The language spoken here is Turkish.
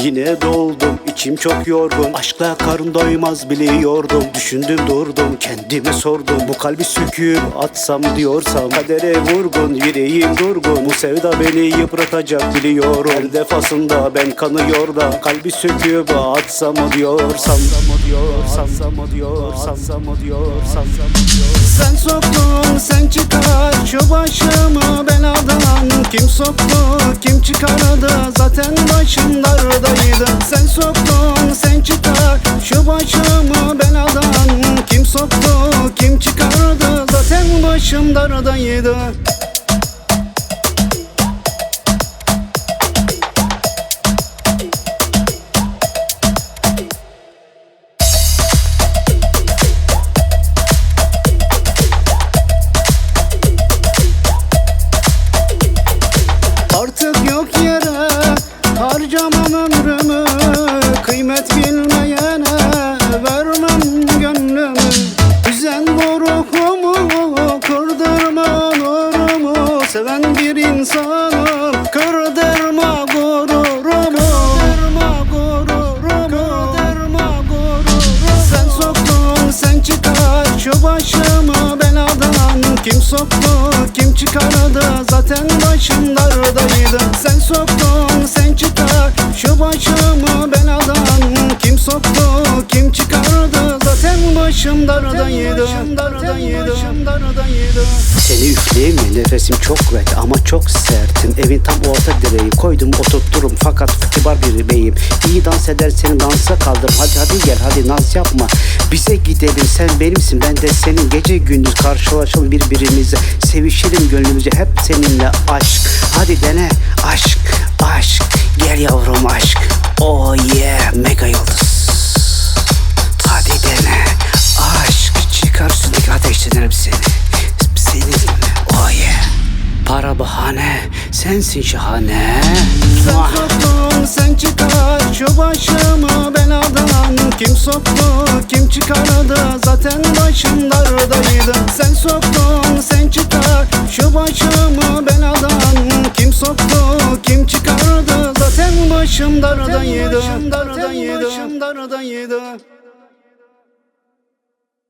Yine doldum, içim çok yorgun. Aşkla karın doymaz biliyordum. Düşündüm durdum, kendime sordum. Bu kalbi söküp atsam diyorsam, kadere vurgun, yüreğim durgun. Bu sevda beni yıpratacak biliyorum. Her defasında ben kanıyor da, kalbi söküp atsam mı diyorsam. Sen soktun, sen çıkar şu başımı beladan. Kim soktu, kim çıkardı, zaten başım dardaydı. Sen soktun, sen çıkar şu başımı beladan. Kim soktu, kim çıkardı, zaten başım dardaydı. Artık yok yere harcamam ömrümü, kıymet bilmeyene vermem gönlümü. Üzen bu ruhumu, kırdırma nurumu, seven bir insanım, kırdırma gururumu. Sen soktun, sen çıkar şu başımı beladan. Kim soktu, kim çıkardı, zaten başım dardaydı. Sen soktun, sen çıkar şu başımı beladan. Kim soktu, kim çıkardı, zaten başım dardaydı. Seni üfleyeyim mi? Nefesim çok wet ama çok sertim. Evin tam orta direği koydum oturtturum, fakat kibar bir beyim. İyi dans eder seni dansa kaldım. Hadi gel, hadi naz yapma, bize gidelim. Sen benimsin, ben de senin. Gece gündüz karşılaşalım birbirimize, sevişelim gönlümüzce hep seninle. Aşk, hadi dene aşk, aşk. Gel yavrum aşk, oh yeah, mega yıldız. Hadi dene aşk, çıkar üstündeki ateşlenelim seni. Oh yeah. Para bahane, sensin şahane. Sen soktun, sen çıkar şu başımı beladan. Kim soktu, kim çıkardı, zaten başım dardaydı. Sen soktun, sen çıkar şu başımı beladan. Kim soktu, kim çıkardı, zaten başım dardaydı.